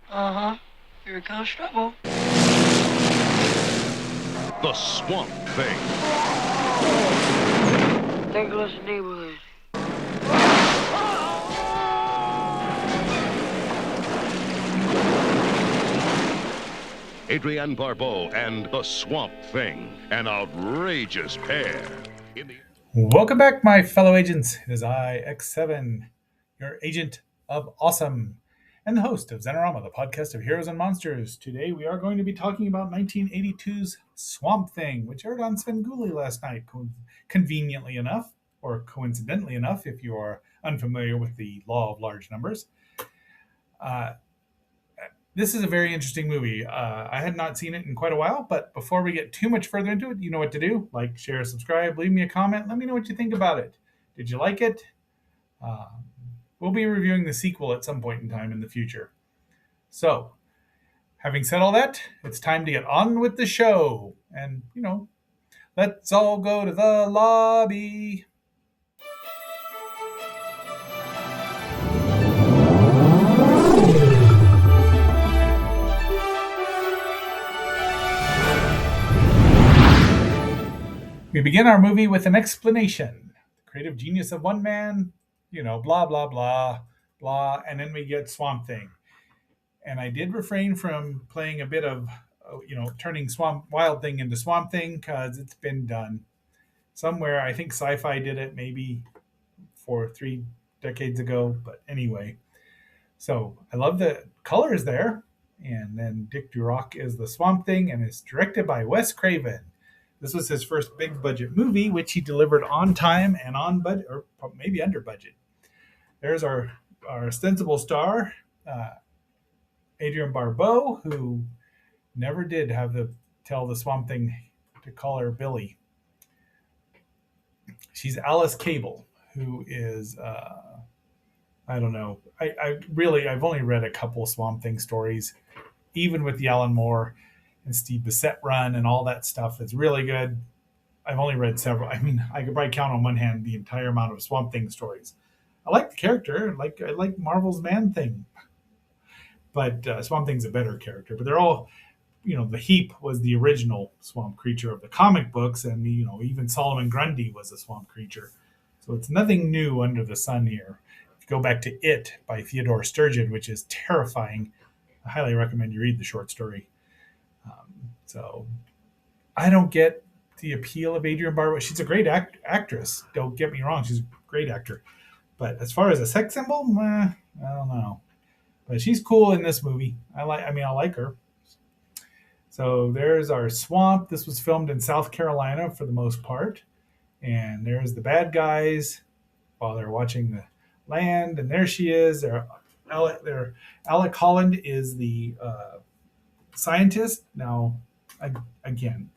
Uh-huh. Here comes trouble. The Swamp Thing. There goes the neighborhood. Adrienne Barbeau and the Swamp Thing, an outrageous pair. In the Welcome back, my fellow agents. It is I, X7, your agent of awesome, and the host of Xenorama, the podcast of heroes and monsters. Today we are going to be talking about 1982's Swamp Thing, which aired on Svengoolie last night, conveniently enough, or coincidentally enough, if you are unfamiliar with the law of large numbers. This is a very interesting movie. I had not seen it in quite a while, but before we get too much further into it, you know what to do. Like, share, subscribe, leave me a comment. Let me know what you think about it. Did you like it? Uh, we'll be reviewing the sequel at some point in time in the future. So, having said all that, it's time to get on with the show. And, let's all go to the lobby. We begin our movie with an explanation. The creative genius of one man, blah, blah, blah, blah. And then we get Swamp Thing. And I did refrain from playing a bit of, turning Swamp Wild Thing into Swamp Thing because it's been done somewhere. I think Sci-Fi did it maybe 3 decades ago. But anyway, so I love the colors there. And then Dick Durock is the Swamp Thing, and it's directed by Wes Craven. This was his first big budget movie, which he delivered on time and on budget, or maybe under budget. There's our ostensible star, Adrienne Barbeau, who never did have to tell the Swamp Thing to call her Billy. She's Alice Cable, who is, I don't know. I've only read a couple Swamp Thing stories, even with the Alan Moore and Steve Bissette run and all that stuff. It's really good. I've only read several. I mean, I could probably count on one hand the entire amount of Swamp Thing stories. I like the character. I like Marvel's Man Thing, but Swamp Thing's a better character. But they're all, the Heap was the original swamp creature of the comic books, and even Solomon Grundy was a swamp creature. So it's nothing new under the sun here. If you go back to It by Theodore Sturgeon, which is terrifying, I highly recommend you read the short story. So I don't get the appeal of Adrienne Barbeau. She's a great actress. Don't get me wrong; she's a great actor. But as far as a sex symbol, I don't know. But she's cool in this movie. I like her. So there's our swamp. This was filmed in South Carolina for the most part. And there's the bad guys while they're watching the land. And there she is. Alec Holland is the scientist. Now, again,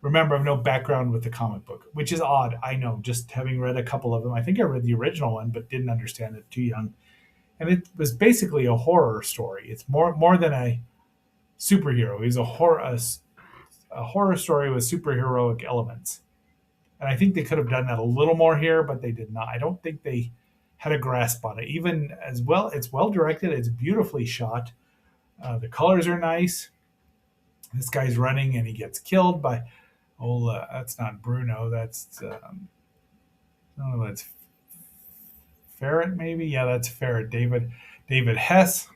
remember, I have no background with the comic book, which is odd. I know, just having read a couple of them. I think I read the original one, but didn't understand it, too young. And it was basically a horror story. It's more than a superhero. He's a horror story with superheroic elements. And I think they could have done that a little more here, but they did not. I don't think they had a grasp on it. Even as well, it's well directed. It's beautifully shot. The colors are nice. This guy's running and he gets killed by, that's not Bruno. That's, that's Ferret maybe. Yeah, that's Ferret. David Hess.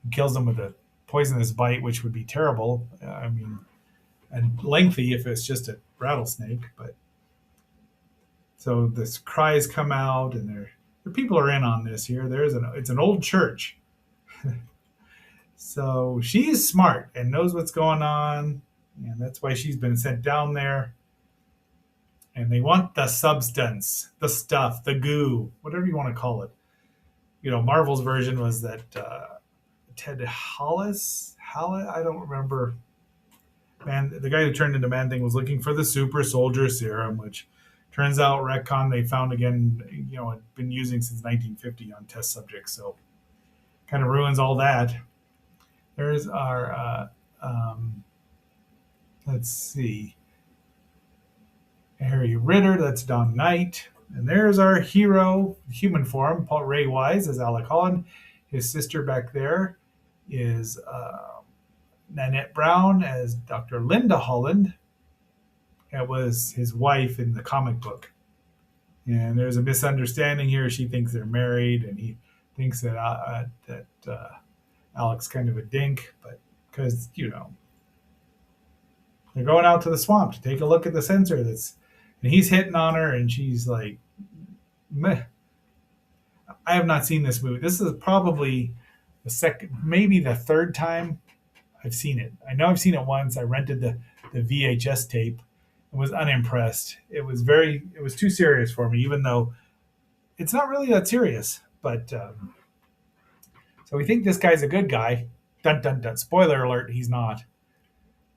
He kills him with a poisonous bite, which would be terrible. And lengthy if it's just a rattlesnake. But so this cries come out, and the people are in on this here. It's an old church. So she's smart and knows what's going on, and that's why she's been sent down there. And they want the substance, the stuff, the goo, whatever you want to call it. Marvel's version was that Ted Hollis, I don't remember. Man, the guy who turned into Man Thing was looking for the super soldier serum, which turns out retcon they found again, had been using since 1950 on test subjects. So kind of ruins all that. There's our, let's see, Harry Ritter, that's Don Knight. And there's our hero, human form, Paul Ray Wise as Alec Holland, his sister back there. is Nanette Brown as Dr. Linda Holland. It was his wife in the comic book. And there's a misunderstanding here. She thinks they're married, and he thinks that Alex kind of a dink, but because they're going out to the swamp to take a look at the sensor and he's hitting on her, and she's like, meh. I have not seen this movie. This is probably the second, maybe the third time I've seen it. I know I've seen it once. I rented the VHS tape and was unimpressed. It was too serious for me, even though it's not really that serious. But so we think this guy's a good guy. Dun dun dun. Spoiler alert: he's not.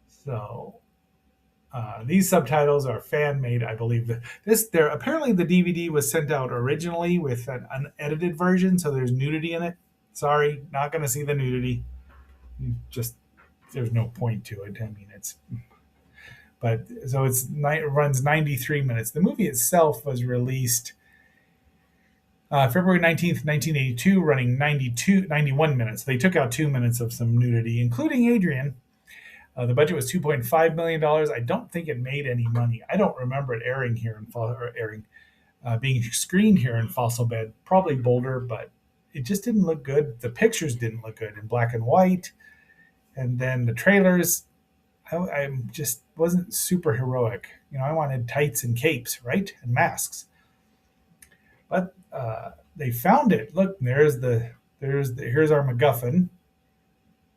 So these subtitles are fan made, I believe. Apparently the DVD was sent out originally with an unedited version, so there's nudity in it. Sorry, not going to see the nudity. Just there's no point to it. I mean, it runs 93 minutes. The movie itself was released February 19th, 1982, running 91 minutes. They took out 2 minutes of some nudity, including Adrian. The budget was $2.5 million. I don't think it made any money. I don't remember it being screened here in Fossil Bed. Probably Boulder, but it just didn't look good. The pictures didn't look good in black and white. And then the trailers, I just wasn't super heroic. I wanted tights and capes, right? And masks. But they found it. Look, here's our MacGuffin.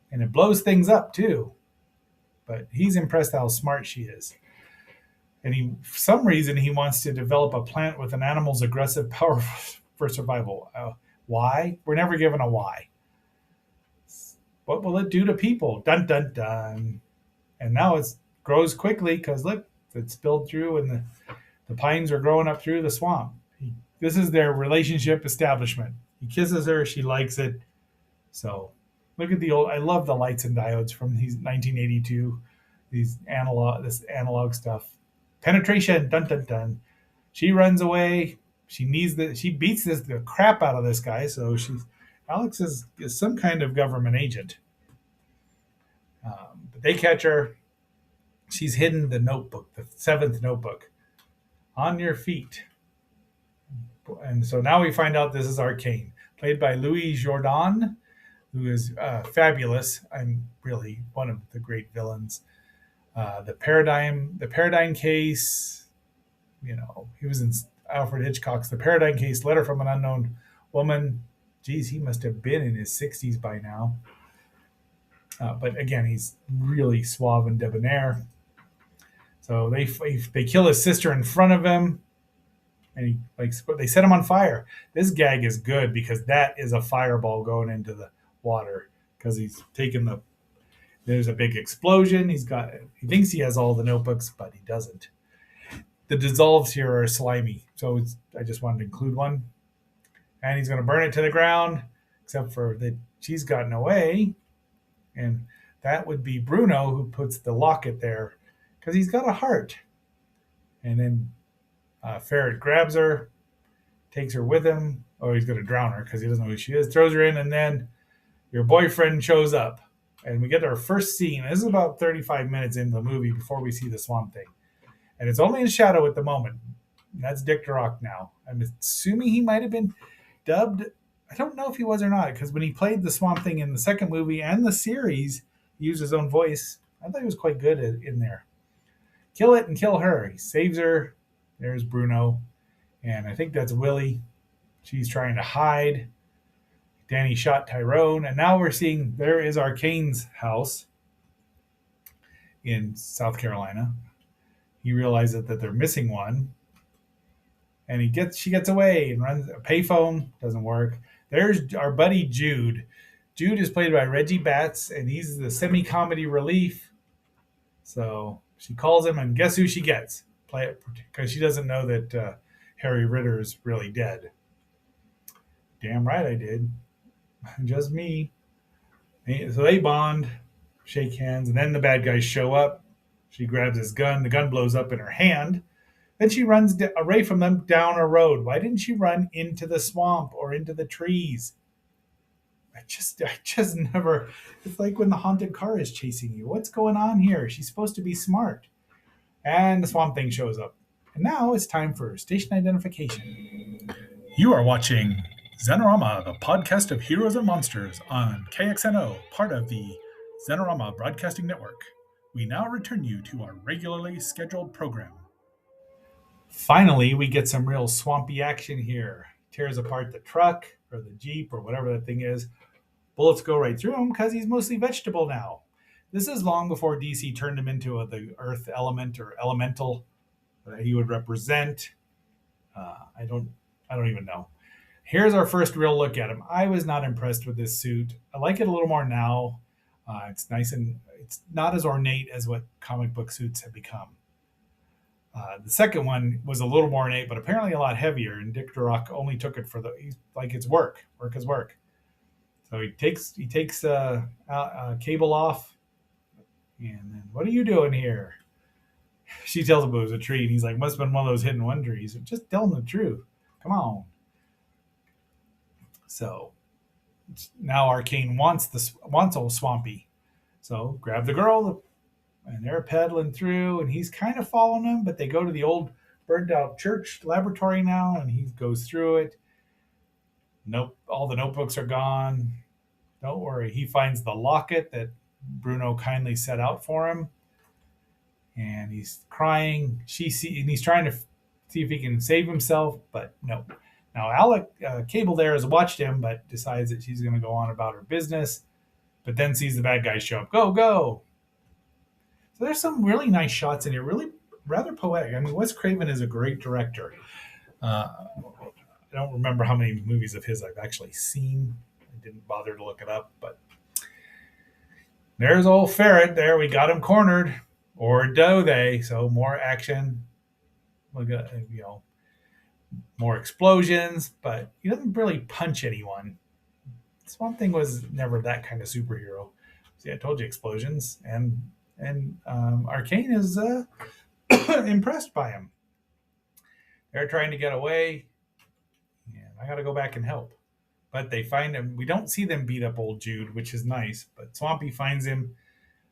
And it blows things up too. But he's impressed how smart she is. And for some reason, he wants to develop a plant with an animal's aggressive power for survival. Why? We're never given a why. What will it do to people? Dun, dun, dun. And now it grows quickly because, look, it spilled through and the pines are growing up through the swamp. This is their relationship establishment. He kisses her. She likes it. So look at I love the lights and diodes from these 1982, this analog stuff. Penetration, dun dun dun. She runs away. She beats the crap out of this guy. So Alex is some kind of government agent. But they catch her. She's hidden the notebook, the seventh notebook, on your feet. And so now we find out this is Arcane, played by Louis Jourdan, who is fabulous. I'm really one of the great villains. The Paradigm Case. He was in Alfred Hitchcock's The Paradigm Case, Letter from an Unknown Woman. Geez, he must have been in his 60s by now. But again, he's really suave and debonair. So they kill his sister in front of him, and they set him on fire. This gag is good because that is a fireball going into the water because he's taken there's a big explosion. He thinks he has all the notebooks, but he doesn't. The dissolves here are slimy, so I just wanted to include one. And he's going to burn it to the ground, except for that she's gotten away, and that would be Bruno who puts the locket there because he's got a heart. And then Ferret grabs her, takes her with him. Oh, he's going to drown her because he doesn't know who she is. Throws her in, and then your boyfriend shows up. And we get our first scene. This is about 35 minutes into the movie before we see the Swamp Thing. And it's only in shadow at the moment. And that's Dick Durock now. I'm assuming he might have been dubbed. I don't know if he was or not, because when he played the Swamp Thing in the second movie and the series, he used his own voice. I thought he was quite good in there. Kill it and kill her. He saves her. There's Bruno. And I think that's Willie. She's trying to hide. Danny shot Tyrone. And now we're seeing there is Arcane's house in South Carolina. He realizes that they're missing one. And she gets away and runs a payphone. Doesn't work. There's our buddy Jude. Jude is played by Reggie Batts, and he's the semi-comedy relief. So she calls him, and guess who she gets? Play it because she doesn't know that Harry Ritter is really dead. Damn right I did. Just me. So they bond, shake hands, and then the bad guys show up. She grabs his gun. The gun blows up in her hand. Then she runs away from them down a road. Why didn't she run into the swamp or into the trees? I just never. It's like when the haunted car is chasing you. What's going on here? She's supposed to be smart. And the Swamp Thing shows up. And now it's time for station identification. You are watching Xenorama, the podcast of heroes and monsters on KXNO, part of the Xenorama Broadcasting Network. We now return you to our regularly scheduled program. Finally, we get some real swampy action here. Tears apart the truck or the Jeep or whatever that thing is. Bullets go right through him because he's mostly vegetable now. This is long before DC turned him into the Earth element or elemental that he would represent. I don't even know. Here's our first real look at him. I was not impressed with this suit. I like it a little more now. It's nice and it's not as ornate as what comic book suits have become. The second one was a little more ornate, but apparently a lot heavier. And Dick Durock only took it for he's like it's work. Work is work. So he takes Cable off, and then what are you doing here? She tells him it was a tree, and he's like, must have been one of those hidden one trees. Just tell him the truth. Come on. So now Arcane wants old Swampy. So grab the girl, and they're pedaling through, and he's kind of following them, but they go to the old burned out church laboratory now, and he goes through it. Nope, all the notebooks are gone. Don't worry. He finds the locket that Bruno kindly set out for him. And he's crying. And he's trying to see if he can save himself, but no. Now, Cable there has watched him, but decides that she's going to go on about her business, but then sees the bad guys show up. Go, go. So there's some really nice shots in here, really rather poetic. I mean, Wes Craven is a great director. I don't remember how many movies of his I've actually seen. I didn't bother to look it up, but there's old Ferret there. We got him cornered. Or do they? So more action. Look at, more explosions, but he doesn't really punch anyone. Swamp Thing was never that kind of superhero. See, I told you explosions, and Arcane is impressed by him. They're trying to get away, and I got to go back and help. But they find him. We don't see them beat up old Jude, which is nice. But Swampy finds him.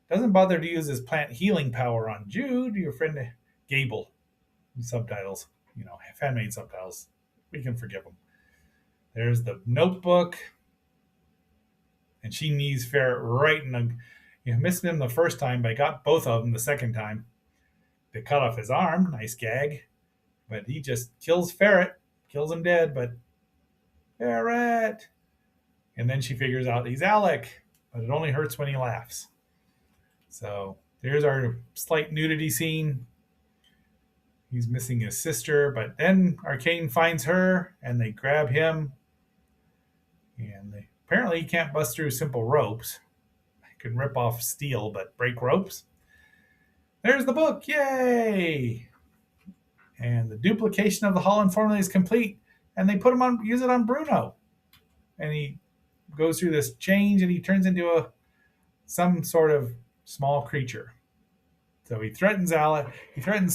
Doesn't bother to use his plant healing power on Jude, your friend Gable. Subtitles, fan-made subtitles. We can forgive them. There's the notebook. And she knees Ferret right in the... missed him the first time, but got both of them the second time. They cut off his arm. Nice gag. But he just kills Ferret. Kills him dead, but... Ferret! And then she figures out he's Alec. But it only hurts when he laughs. So there's our slight nudity scene. He's missing his sister, but then Arcane finds her, and they grab him. And apparently he can't bust through simple ropes. He can rip off steel, but break ropes. There's the book, yay! And the duplication of the Holland formula is complete, and they use it on Bruno. And he goes through this change, and he turns into some sort of small creature. So he threatens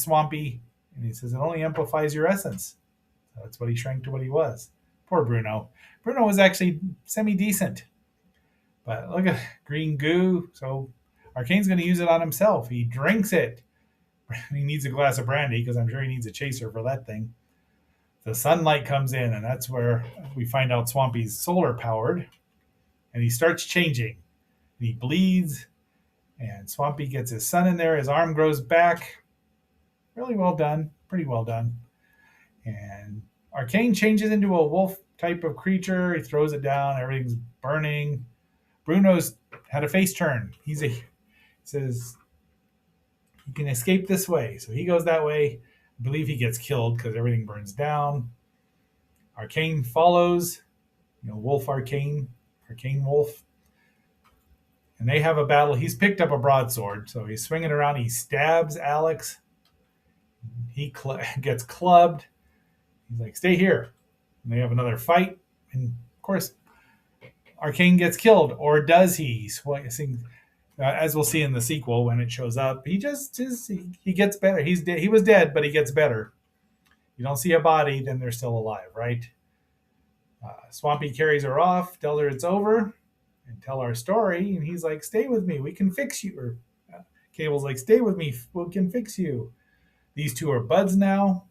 Swampy, and he says it only amplifies your essence. So that's what he shrank to what he was. Poor Bruno. Bruno was actually semi-decent. But look at green goo. So Arcane's going to use it on himself. He drinks it. He needs a glass of brandy because I'm sure he needs a chaser for that thing. The sunlight comes in, and that's where we find out Swampy's solar powered. And he starts changing. And he bleeds. And Swampy gets his son in there. His arm grows back. Really well done. Pretty well done. And Arcane changes into a wolf type of creature. He throws it down. Everything's burning. Bruno's had a face turn. He says he can escape this way. So he goes that way. I believe he gets killed because everything burns down. Arcane follows. Wolf Arcane. Arcane Wolf. And they have a battle. He's picked up a broadsword, so he's swinging around. He stabs Alex. He gets clubbed. He's like, stay here. And they have another fight. And, of course, Arcane gets killed. Or does he? As we'll see in the sequel when it shows up, he gets better. He's dead. He was dead, but he gets better. You don't see a body, then they're still alive, right? Swampy carries her off, tells her it's over, and tell our story. And he's like, "Stay with me, we can fix you." Or Cable's like, "Stay with me, we can fix you." These two are buds now.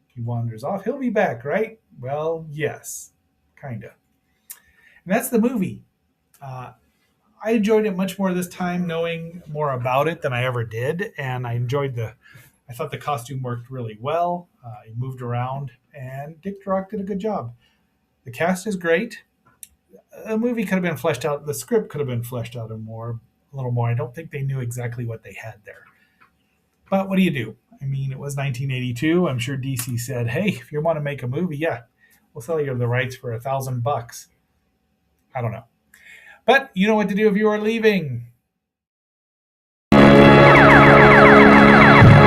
He wanders off. He'll be back, right? Well, yes, kinda. And that's the movie. I enjoyed it much more this time, knowing more about it than I ever did, and I enjoyed I thought the costume worked really well. He moved around, and Dick Durock did a good job. The cast is great. The movie could have been fleshed out. The script could have been fleshed out a little more. I don't think they knew exactly what they had there. But what do you do? I mean, it was 1982. I'm sure DC said, "Hey, if you want to make a movie, yeah, we'll sell you the rights for $1,000." I don't know. But you know what to do if you are leaving.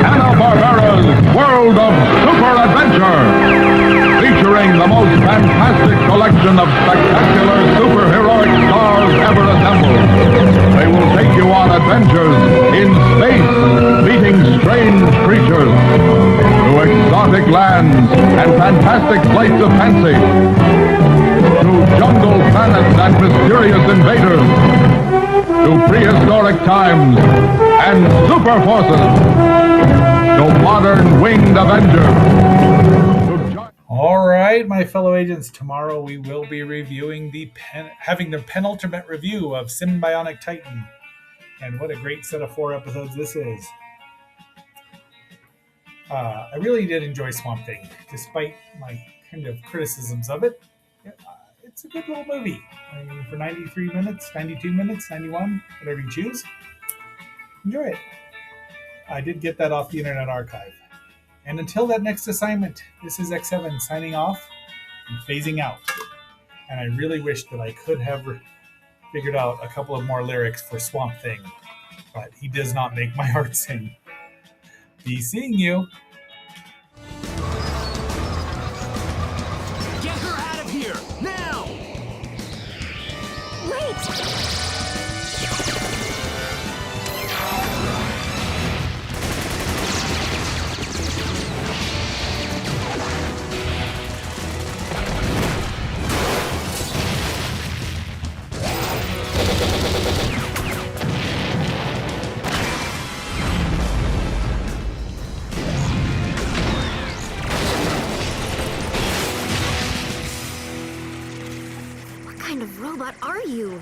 Hanna-Barbera's World of Super Adventure, featuring the most fantastic collection of spectacular superheroic stars ever assembled. They will take you on adventures in space, meeting strange creatures, to exotic lands and fantastic flights of fancy, to jungle planets and mysterious invaders, to prehistoric times and super forces, to modern winged avengers. All right, my fellow agents, tomorrow we will be reviewing having the penultimate review of Symbionic Titan. And what a great set of 4 episodes this is. I really did enjoy Swamp Thing, despite my kind of criticisms of it. It's a good little movie. I mean, for 93 minutes, 92 minutes, 91, whatever you choose, enjoy it. I did get that off the Internet Archive. And until that next assignment, this is X7 signing off and phasing out. And I really wish that I could have figured out a couple of more lyrics for Swamp Thing, but he does not make my heart sing. Be seeing you. Get her out of here, now! Wait! What kind of robot are you?